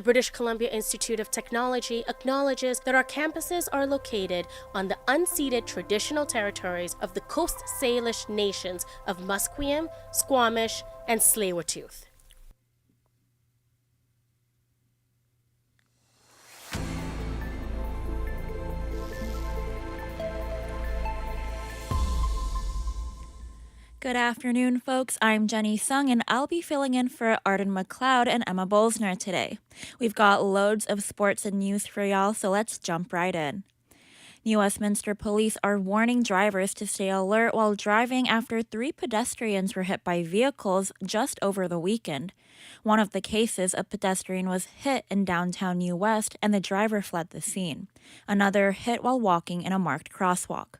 British Columbia Institute of Technology acknowledges that our campuses are located on the unceded traditional territories of the Coast Salish nations of Musqueam, Squamish, and Tsleil-Waututh. Good afternoon, folks. I'm Jenny Sung, and I'll be filling in for Arden McLeod and Emma Bolsner today. We've got loads of sports and news for y'all, so let's jump right in. New Westminster police are warning drivers to stay alert while driving after 3 pedestrians were hit by vehicles just over the weekend. One of the cases, a pedestrian was hit in downtown New West and the driver fled the scene. Another hit while walking in a marked crosswalk.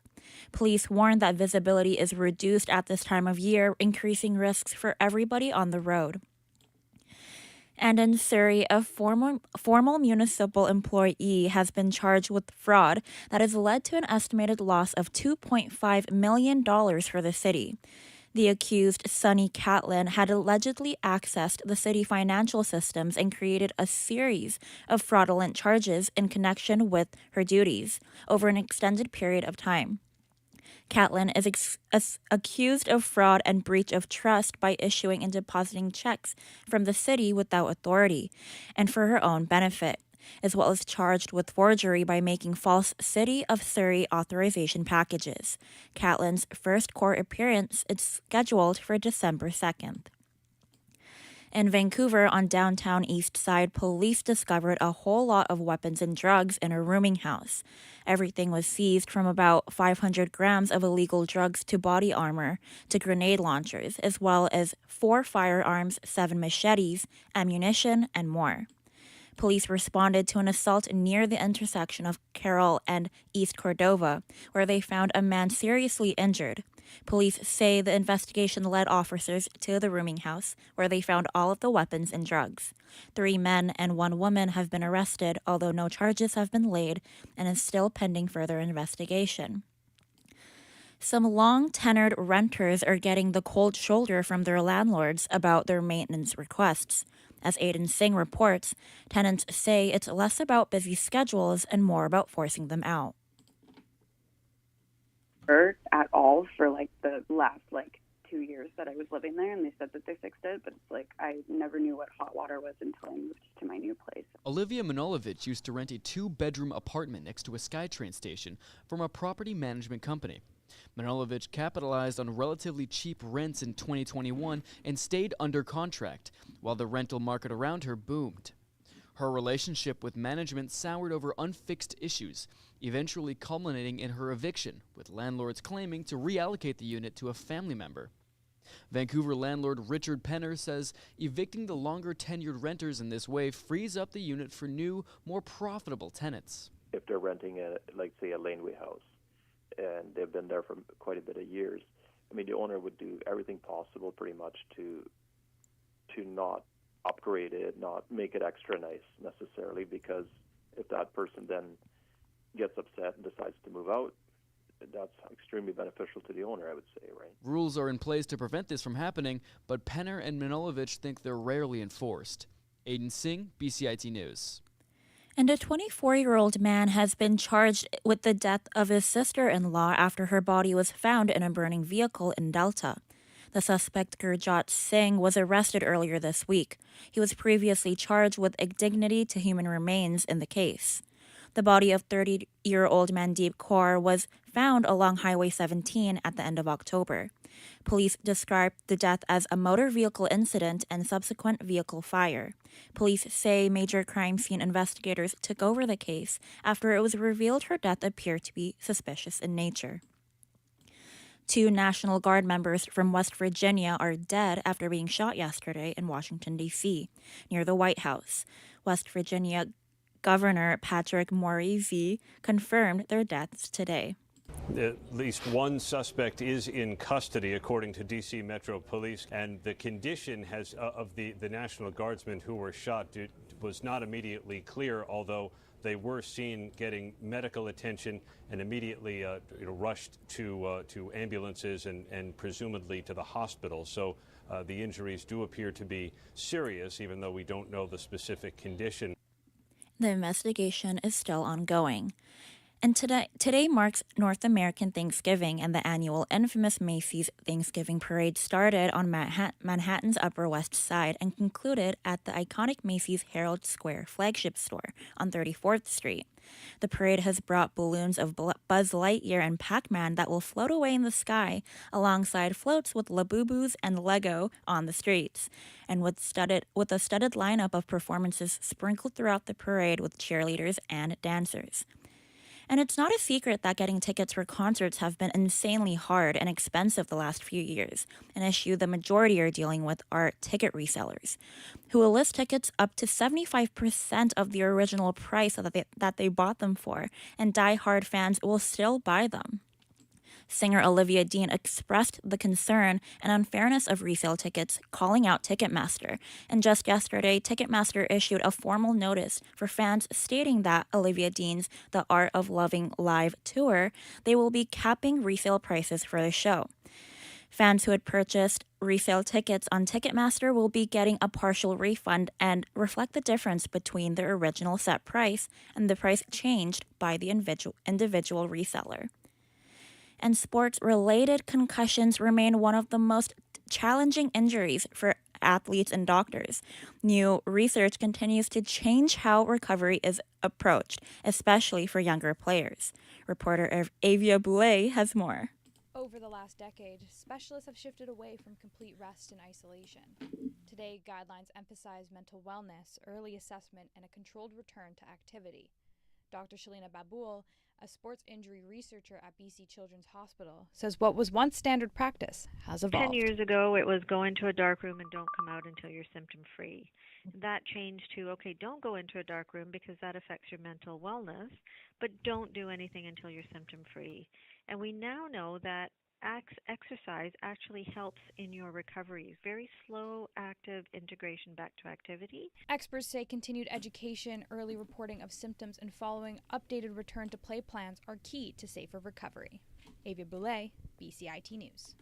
Police warn that visibility is reduced at this time of year, increasing risks for everybody on the road. And in Surrey, a formal municipal employee has been charged with fraud that has led to an estimated loss of $2.5 million for the city. The accused, Sonny Catlin, had allegedly accessed the city financial systems and created a series of fraudulent charges in connection with her duties over an extended period of time. Catlin is accused of fraud and breach of trust by issuing and depositing checks from the city without authority and for her own benefit, as well as charged with forgery by making false City of Surrey authorization packages. Catlin's first court appearance is scheduled for December 2nd. In Vancouver, on downtown East Side, police discovered a whole lot of weapons and drugs in a rooming house. Everything was seized from about 500 grams of illegal drugs to body armor to grenade launchers, as well as 4 firearms, 7 machetes, ammunition, and more. Police responded to an assault near the intersection of Carroll and East Cordova, where they found a man seriously injured. Police say the investigation led officers to the rooming house, where they found all of the weapons and drugs. 3 men and 1 woman have been arrested, although no charges have been laid and is still pending further investigation. Some long-tenured renters are getting the cold shoulder from their landlords about their maintenance requests. As Aiden Singh reports, tenants say it's less about busy schedules and more about forcing them out. At all for the last 2 years that I was living there, and they said that they fixed it, but it's I never knew what hot water was until I moved to my new place. Olivia Manolovich used to rent a 2-bedroom apartment next to a SkyTrain station from a property management company. Manolovich capitalized on relatively cheap rents in 2021 and stayed under contract, while the rental market around her boomed. Her relationship with management soured over unfixed issues, eventually culminating in her eviction, with landlords claiming to reallocate the unit to a family member. Vancouver landlord Richard Penner says evicting the longer tenured renters in this way frees up the unit for new, more profitable tenants. If they're renting say a laneway house, and they've been there for quite a bit of years, the owner would do everything possible pretty much to not upgrade it, not make it extra nice necessarily, because if that person then gets upset and decides to move out, that's extremely beneficial to the owner, I would say, right? Rules are in place to prevent this from happening, but Penner and Manolovich think they're rarely enforced. Aiden Singh, BCIT News. And a 24-year-old man has been charged with the death of his sister-in-law after her body was found in a burning vehicle in Delta. The suspect, Gurjot Singh, was arrested earlier this week. He was previously charged with indignity to human remains in the case. The body of 30-year-old Mandeep Kaur was found along Highway 17 at the end of October. Police described the death as a motor vehicle incident and subsequent vehicle fire. Police say major crime scene investigators took over the case after it was revealed her death appeared to be suspicious in nature. 2 National Guard members from West Virginia are dead after being shot yesterday in Washington, D.C., near the White House. West Virginia Governor Patrick Morrisey confirmed their deaths today. At least one suspect is in custody, according to D.C. Metro Police, and the condition of the National Guardsmen who were shot was not immediately clear, although they were seen getting medical attention and immediately rushed to ambulances and presumably to the hospital. So the injuries do appear to be serious, even though we don't know the specific condition. The investigation is still ongoing. And today marks North American Thanksgiving, and the annual infamous Macy's Thanksgiving Parade started on Manhattan's Upper West Side and concluded at the iconic Macy's Herald Square flagship store on 34th Street. The parade has brought balloons of Buzz Lightyear and Pac-Man that will float away in the sky, alongside floats with Labubus and Lego on the streets, and with a studded lineup of performances sprinkled throughout the parade with cheerleaders and dancers. And it's not a secret that getting tickets for concerts have been insanely hard and expensive the last few years. An issue the majority are dealing with are ticket resellers, who will list tickets up to 75% of the original price that they bought them for, and die-hard fans will still buy them. Singer Olivia Dean expressed the concern and unfairness of resale tickets, calling out Ticketmaster. And just yesterday, Ticketmaster issued a formal notice for fans stating that Olivia Dean's The Art of Loving live tour, they will be capping resale prices for the show. Fans who had purchased resale tickets on Ticketmaster will be getting a partial refund and reflect the difference between their original set price and the price changed by the individual reseller. And sports-related concussions remain one of the most challenging injuries for athletes and doctors. New research continues to change how recovery is approached, especially for younger players. Reporter Avia Boulay has more. Over the last decade, specialists have shifted away from complete rest and isolation. Today, guidelines emphasize mental wellness, early assessment, and a controlled return to activity. Dr. Shalina Baboul, a sports injury researcher at BC Children's Hospital, says what was once standard practice has evolved. 10 years ago, it was go into a dark room and don't come out until you're symptom-free. That changed to, okay, don't go into a dark room because that affects your mental wellness, but don't do anything until you're symptom-free. And we now know that exercise actually helps in your recovery. Very slow, active integration back to activity. Experts say continued education, early reporting of symptoms, and following updated return to play plans are key to safer recovery. Avia Boulay, BCIT News.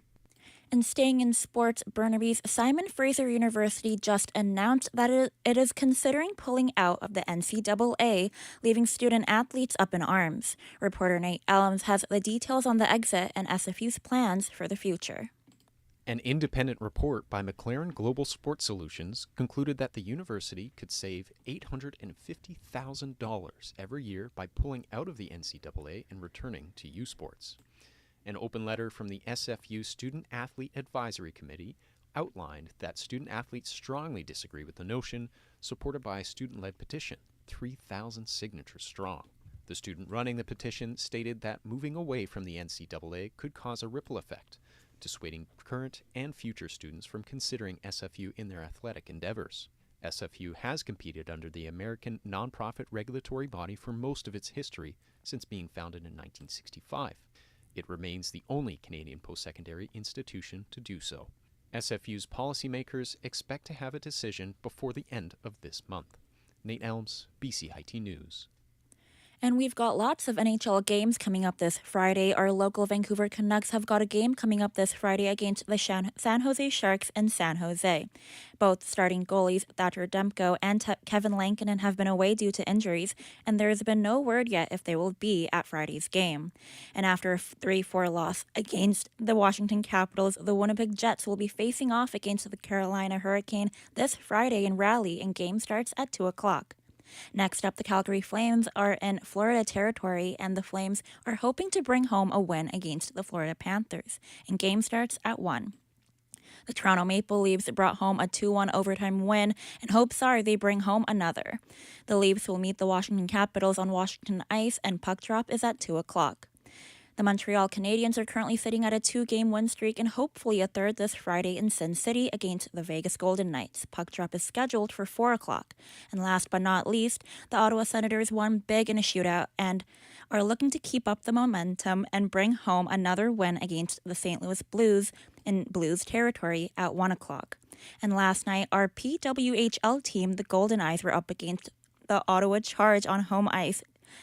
And staying in sports, Burnaby's Simon Fraser University just announced that it is considering pulling out of the NCAA, leaving student athletes up in arms. Reporter Nate Elms has the details on the exit and SFU's plans for the future. An independent report by McLaren Global Sports Solutions concluded that the university could save $850,000 every year by pulling out of the NCAA and returning to U Sports. An open letter from the SFU Student Athlete Advisory Committee outlined that student athletes strongly disagree with the notion, supported by a student-led petition, 3,000 signatures strong. The student running the petition stated that moving away from the NCAA could cause a ripple effect, dissuading current and future students from considering SFU in their athletic endeavors. SFU has competed under the American nonprofit regulatory body for most of its history since being founded in 1965. It remains the only Canadian post-secondary institution to do so. SFU's policymakers expect to have a decision before the end of this month. Nate Elms, BCIT News. And we've got lots of NHL games coming up this Friday. Our local Vancouver Canucks have got a game coming up this Friday against the San Jose Sharks in San Jose. Both starting goalies Thatcher Demko and Kevin Lankinen have been away due to injuries, and there has been no word yet if they will be at Friday's game. And after a 3-4 loss against the Washington Capitals, the Winnipeg Jets will be facing off against the Carolina Hurricane this Friday in Raleigh, and game starts at 2 o'clock. Next up, the Calgary Flames are in Florida territory, and the Flames are hoping to bring home a win against the Florida Panthers, and game starts at 1. The Toronto Maple Leafs brought home a 2-1 overtime win, and hopes are they bring home another. The Leafs will meet the Washington Capitals on Washington ice, and puck drop is at 2 o'clock. The Montreal Canadiens are currently sitting at a 2-game win streak and hopefully a third this Friday in Sin City against the Vegas Golden Knights. Puck drop is scheduled for 4 o'clock. And last but not least, the Ottawa Senators won big in a shootout and are looking to keep up the momentum and bring home another win against the St. Louis Blues in Blues territory at 1 o'clock. And last night, our PWHL team, the Golden Eyes, were up against the Ottawa Charge on home ice,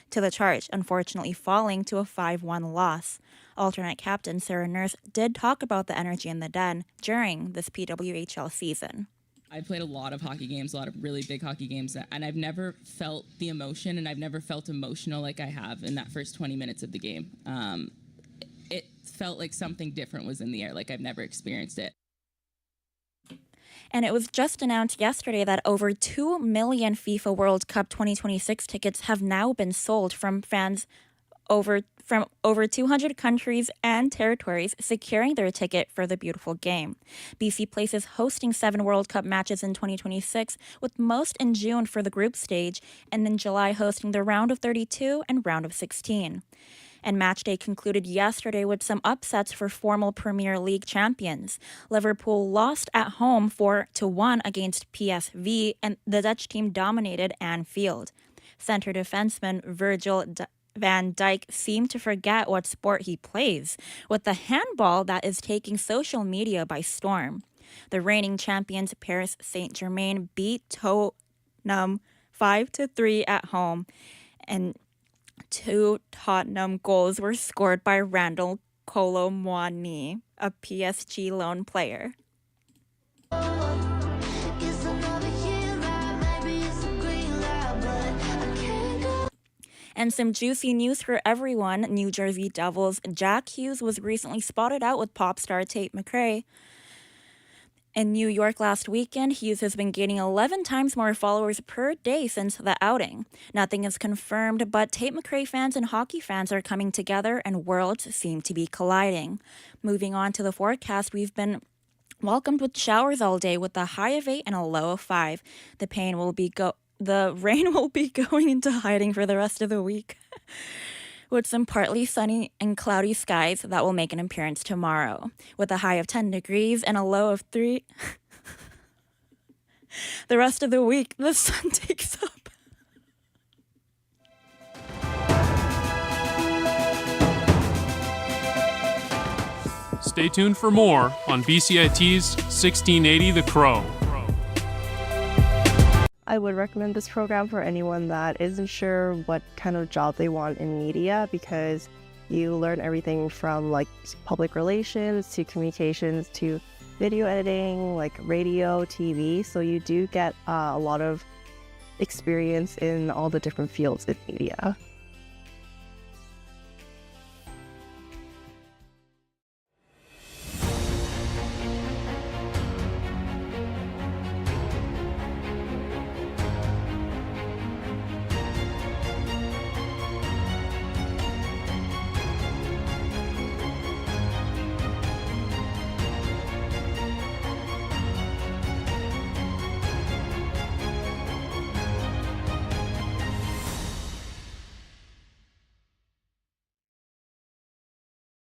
to the Charge, unfortunately falling to a 5-1 loss. Alternate captain Sarah Nurse did talk about the energy in the den during this PWHL season. I've played a lot of hockey games, a lot of really big hockey games, and I've never felt the emotion, and I've never felt emotional like I have in that first 20 minutes of the game. It felt like something different was in the air, like I've never experienced it. And it was just announced yesterday that over 2 million FIFA World Cup 2026 tickets have now been sold from fans from over 200 countries and territories securing their ticket for the beautiful game. BC places hosting 7 World Cup matches in 2026, with most in June for the group stage, and in July hosting the round of 32 and round of 16. And match day concluded yesterday with some upsets for former Premier League champions. Liverpool lost at home 4-1 against PSV, and the Dutch team dominated Anfield. Center defenseman Virgil van Dijk seemed to forget what sport he plays, with the handball that is taking social media by storm. The reigning champions Paris Saint-Germain beat Tottenham 5-3 at home, and 2 Tottenham goals were scored by Randall Kolo Muani, a PSG loan player. And some juicy news for everyone. New Jersey Devils' Jack Hughes was recently spotted out with pop star Tate McRae. In New York last weekend, Hughes has been gaining 11 times more followers per day since the outing. Nothing is confirmed, but Tate McRae fans and hockey fans are coming together and worlds seem to be colliding. Moving on to the forecast, we've been welcomed with showers all day with a high of 8 and a low of 5. The rain will be going into hiding for the rest of the week. With some partly sunny and cloudy skies that will make an appearance tomorrow, with a high of 10 degrees and a low of 3. The rest of the week, the sun takes up. Stay tuned for more on BCIT's 1680 The Crow. I would recommend this program for anyone that isn't sure what kind of job they want in media, because you learn everything from like public relations to communications to video editing, like radio, TV. So you do get a lot of experience in all the different fields in media.